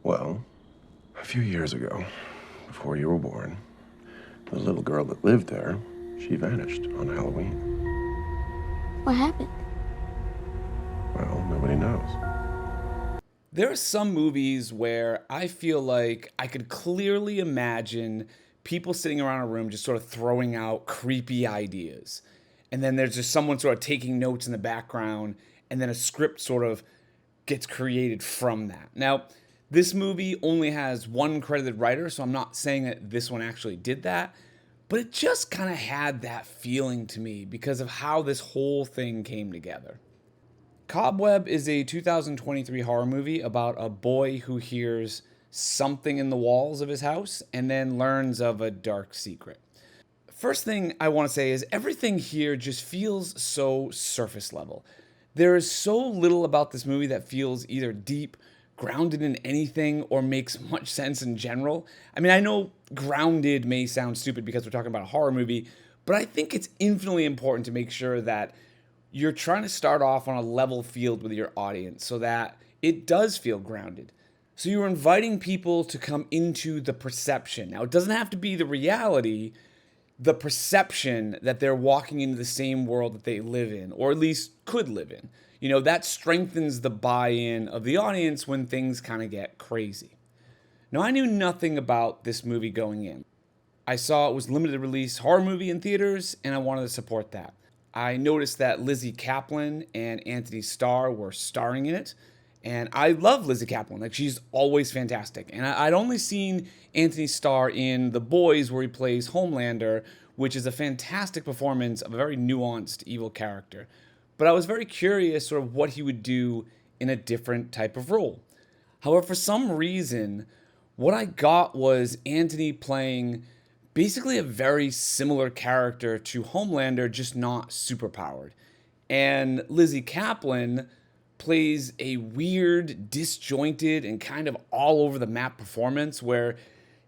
Well, a few years ago, before you were born, the little girl that lived there, she vanished on Halloween. What happened? Well, nobody knows. There are some movies where I feel like I could clearly imagine people sitting around a room just sort of throwing out creepy ideas. And then there's just someone sort of taking notes in the background, and then a script sort of gets created from that. Now, this movie only has one credited writer, so I'm not saying that this one actually did that, but it just kind of had that feeling to me because of how this whole thing came together. Cobweb is a 2023 horror movie about a boy who hears something in the walls of his house and then learns of a dark secret. First thing I want to say is everything here just feels so surface level. There is so little about this movie that feels either deep, grounded in anything, or makes much sense in general. I mean, I know grounded may sound stupid because we're talking about a horror movie, but I think it's infinitely important to make sure that you're trying to start off on a level field with your audience so that it does feel grounded. So you're inviting people to come into the perception. Now, it doesn't have to be the reality, the perception that they're walking into the same world that they live in, or at least could live in. You know, that strengthens the buy-in of the audience when things kind of get crazy. Now, I knew nothing about this movie going in. I saw it was a limited release horror movie in theaters, and I wanted to support that. I noticed that Lizzie Kaplan and Anthony Starr were starring in it. And I love Lizzie Kaplan. Like, she's always fantastic. And I'd only seen Anthony Starr in The Boys, where he plays Homelander, which is a fantastic performance of a very nuanced evil character. But I was very curious sort of what he would do in a different type of role. However, for some reason, what I got was Anthony playing basically a very similar character to Homelander, just not superpowered. And Lizzie Kaplan plays a weird, disjointed, and kind of all over the map performance where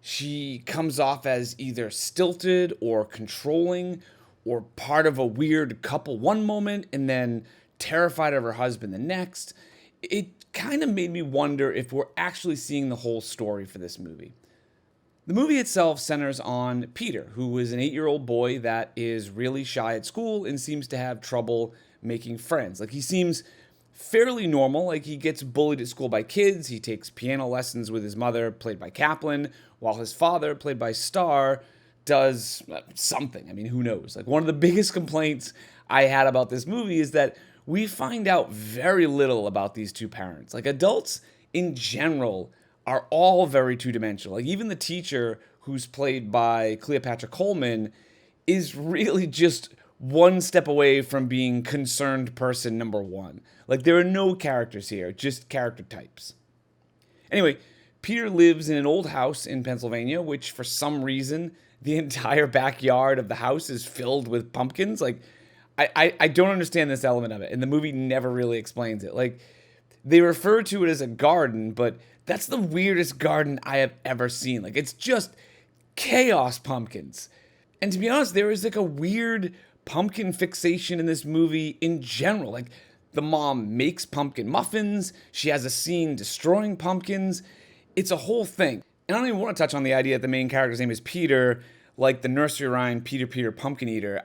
she comes off as either stilted or controlling or part of a weird couple one moment and then terrified of her husband the next. It kind of made me wonder if we're actually seeing the whole story for this movie. The movie itself centers on Peter, who is an 8-year-old boy that is really shy at school and seems to have trouble making friends. Like, he seems fairly normal. Like, he gets bullied at school by kids. He takes piano lessons with his mother, played by Kaplan, while his father, played by Starr, does something. I mean, who knows? Like, one of the biggest complaints I had about this movie is that we find out very little about these two parents. Like, adults in general are all very two-dimensional. Like, even the teacher, who's played by Cleopatra Coleman, is really just one step away from being concerned person number one. Like, there are no characters here, just character types. Anyway, Peter lives in an old house in Pennsylvania, which for some reason, the entire backyard of the house is filled with pumpkins. Like, I don't understand this element of it, and the movie never really explains it. Like, they refer to it as a garden, but that's the weirdest garden I have ever seen. Like, it's just chaos pumpkins. And to be honest, there is like a weird pumpkin fixation in this movie in general. Like, the mom makes pumpkin muffins. She has a scene destroying pumpkins. It's a whole thing. And I don't even want to touch on the idea that the main character's name is Peter, like the nursery rhyme Peter Peter Pumpkin Eater.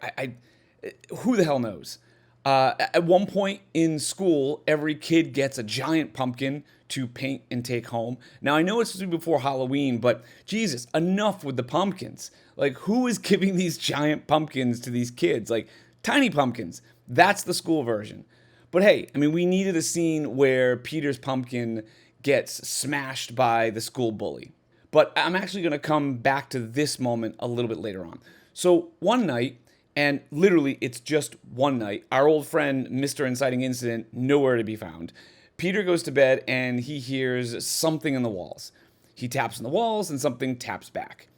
Who the hell knows? At one point in school, every kid gets a giant pumpkin to paint and take home. Now, I know it's supposed to be before Halloween, but Jesus, enough with the pumpkins. Like, who is giving these giant pumpkins to these kids? Like, tiny pumpkins. That's the school version. But hey, I mean, we needed a scene where Peter's pumpkin gets smashed by the school bully. But I'm actually going to come back to this moment a little bit later on. So one night, and literally it's just one night, our old friend, Mr. Inciting Incident, nowhere to be found. Peter goes to bed and he hears something in the walls. He taps on the walls and something taps back.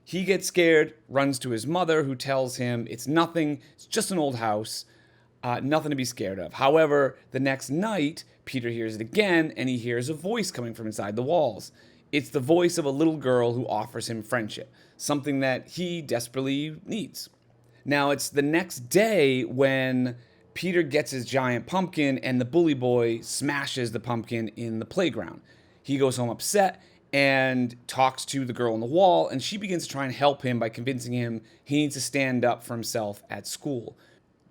He gets scared, runs to his mother, who tells him it's nothing, it's just an old house, nothing to be scared of. However, the next night, Peter hears it again and he hears a voice coming from inside the walls. It's the voice of a little girl who offers him friendship, something that he desperately needs. Now, it's the next day when Peter gets his giant pumpkin and the bully boy smashes the pumpkin in the playground. He goes home upset and talks to the girl on the wall, and she begins to try and help him by convincing him he needs to stand up for himself at school.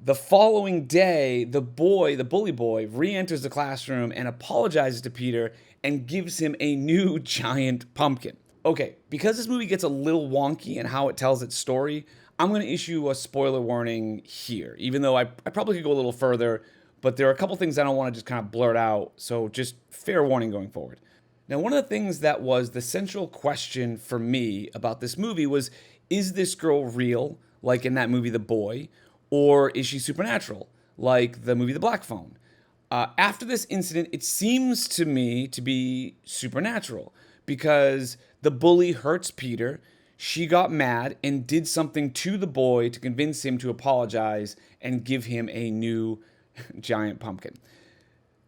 The following day, the bully boy, re-enters the classroom and apologizes to Peter and gives him a new giant pumpkin. Okay, because this movie gets a little wonky in how it tells its story, I'm going to issue a spoiler warning here, even though I probably could go a little further, but there are a couple things I don't want to just kind of blurt out, so just fair warning going forward. Now, one of the things that was the central question for me about this movie was, is this girl real, like in that movie The Boy, or is she supernatural, like the movie The Black Phone? After this incident, it seems to me to be supernatural, because the bully hurts Peter, she got mad and did something to the boy to convince him to apologize and give him a new giant pumpkin.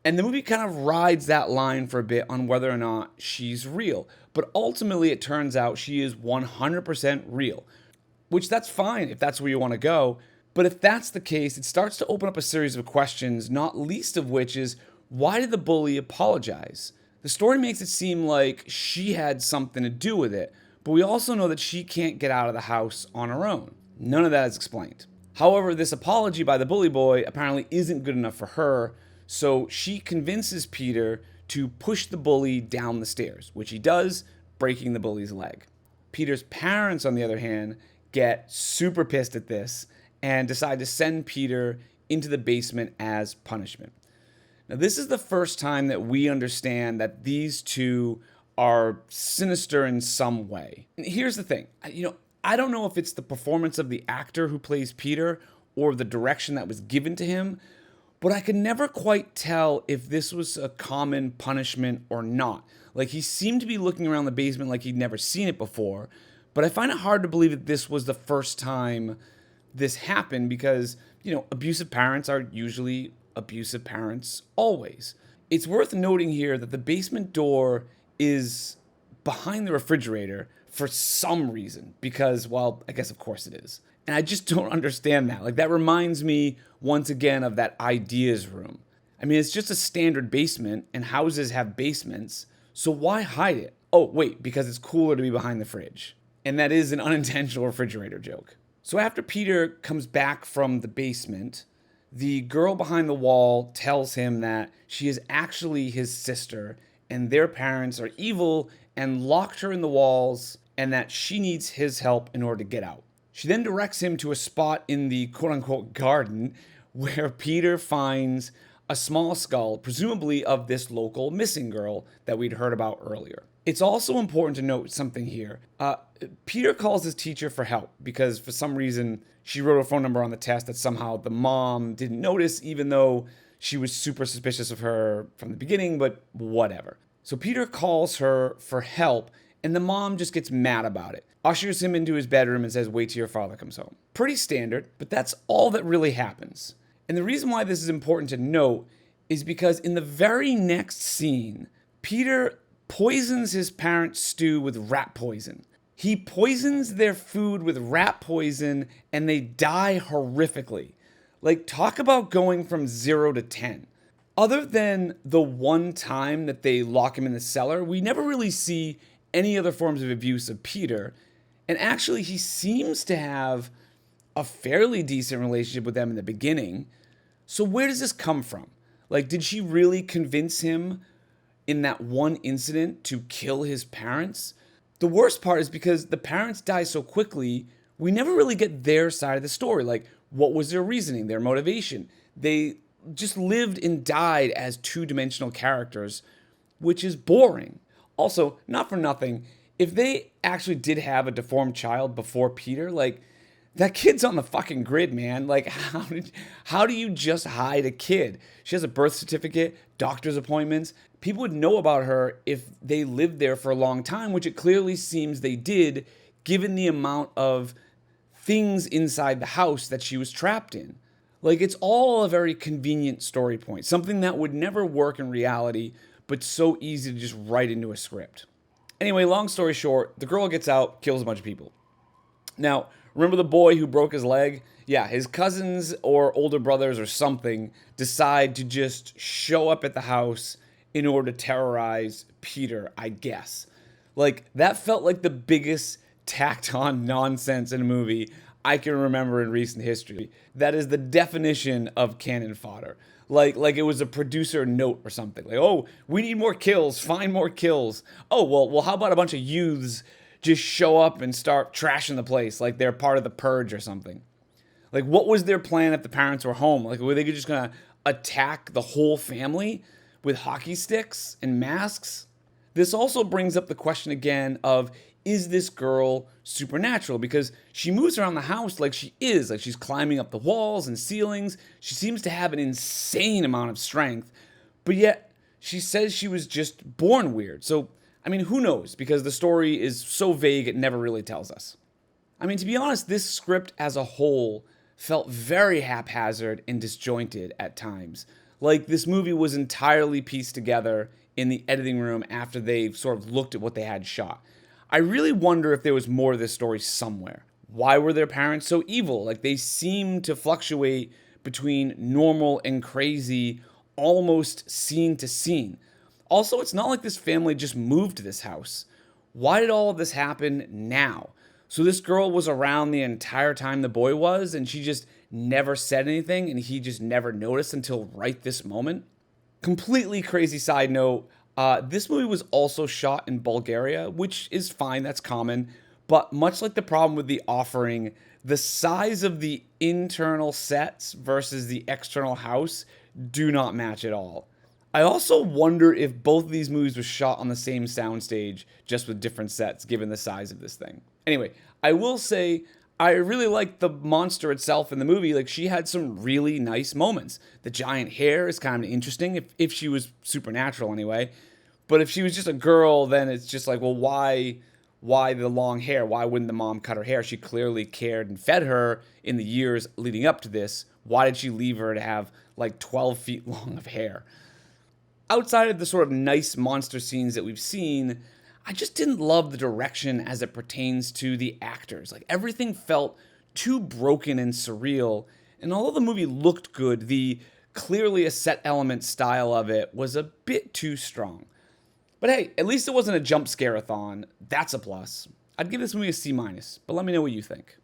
And the movie kind of rides that line for a bit on whether or not she's real. But ultimately, it turns out she is 100% real, which that's fine if that's where you want to go. But if that's the case, it starts to open up a series of questions, not least of which is, why did the bully apologize? The story makes it seem like she had something to do with it, but we also know that she can't get out of the house on her own. None of that is explained. However, this apology by the bully boy apparently isn't good enough for her, so she convinces Peter to push the bully down the stairs, which he does, breaking the bully's leg. Peter's parents, on the other hand, get super pissed at this and decide to send Peter into the basement as punishment. Now, this is the first time that we understand that these two are sinister in some way. And here's the thing, I don't know if it's the performance of the actor who plays Peter or the direction that was given to him, but I could never quite tell if this was a common punishment or not. Like, he seemed to be looking around the basement like he'd never seen it before, but I find it hard to believe that this was the first time this happened because, abusive parents are usually abusive parents always. It's worth noting here that the basement door is behind the refrigerator for some reason because, well, I guess of course it is. And I just don't understand that. Like, that reminds me once again of that ideas room. I mean, it's just a standard basement and houses have basements, so why hide it? Oh, wait, because it's cooler to be behind the fridge. And that is an unintentional refrigerator joke. So after Peter comes back from the basement, the girl behind the wall tells him that she is actually his sister and their parents are evil and locked her in the walls and that she needs his help in order to get out. She then directs him to a spot in the quote-unquote garden where Peter finds a small skull, presumably of this local missing girl that we'd heard about earlier. It's also important to note something here. Peter calls his teacher for help because for some reason she wrote a phone number on the test that somehow the mom didn't notice, even though she was super suspicious of her from the beginning, but whatever. So Peter calls her for help, and the mom just gets mad about it, ushers him into his bedroom and says, wait till your father comes home. Pretty standard, but that's all that really happens. And the reason why this is important to note is because in the very next scene, Peter poisons his parents' stew with rat poison. He poisons their food with rat poison and they die horrifically. Like, talk about going from 0 to 10. Other than the one time that they lock him in the cellar, we never really see any other forms of abuse of Peter. And actually, he seems to have a fairly decent relationship with them in the beginning. So where does this come from? Like, did she really convince him in that one incident to kill his parents? The worst part is because the parents die so quickly, we never really get their side of the story. Like, what was their reasoning, their motivation? They just lived and died as two-dimensional characters, which is boring. Also, not for nothing, if they actually did have a deformed child before Peter, like, that kid's on the fucking grid, man. Like, how do you just hide a kid? She has a birth certificate, doctor's appointments. People would know about her if they lived there for a long time, which it clearly seems they did, given the amount of things inside the house that she was trapped in. Like, it's all a very convenient story point, something that would never work in reality, but so easy to just write into a script. Anyway, long story short, the girl gets out, kills a bunch of people. Now, remember the boy who broke his leg? Yeah, his cousins or older brothers or something decide to just show up at the house in order to terrorize Peter, I guess. Like, that felt like the biggest tacked on nonsense in a movie I can remember in recent history. That is the definition of cannon fodder. Like it was a producer note or something. Like, oh, we need more kills, find more kills. Oh, well, how about a bunch of youths just show up and start trashing the place like they're part of the purge or something? Like, what was their plan if the parents were home? Like, were they just gonna attack the whole family with hockey sticks and masks? This also brings up the question again of, is this girl supernatural? Because she moves around the house like she is, like she's climbing up the walls and ceilings. She seems to have an insane amount of strength, but yet she says she was just born weird. So, I mean, who knows? Because the story is so vague, it never really tells us. I mean, to be honest, this script as a whole felt very haphazard and disjointed at times. Like, this movie was entirely pieced together in the editing room after they sort of looked at what they had shot. I really wonder if there was more of this story somewhere. Why were their parents so evil? Like, they seem to fluctuate between normal and crazy almost scene to scene. Also, it's not like this family just moved to this house. Why did all of this happen now? So this girl was around the entire time the boy was, and she just never said anything, and he just never noticed until right this moment? Completely crazy side note, this movie was also shot in Bulgaria, which is fine, that's common, but much like the problem with The Offering, the size of the internal sets versus the external house do not match at all. I also wonder if both of these movies were shot on the same soundstage, just with different sets, given the size of this thing. Anyway, I will say, I really liked the monster itself in the movie. Like, she had some really nice moments. The giant hair is kind of interesting, if she was supernatural anyway. But if she was just a girl, then it's just like, well, why the long hair? Why wouldn't the mom cut her hair? She clearly cared and fed her in the years leading up to this. Why did she leave her to have like 12 feet long of hair? Outside of the sort of nice monster scenes that we've seen, I just didn't love the direction as it pertains to the actors. Like, everything felt too broken and surreal. And although the movie looked good, the clearly a set element style of it was a bit too strong. But hey, at least it wasn't a jump scare-a-thon. That's a plus. I'd give this movie a C-, but let me know what you think.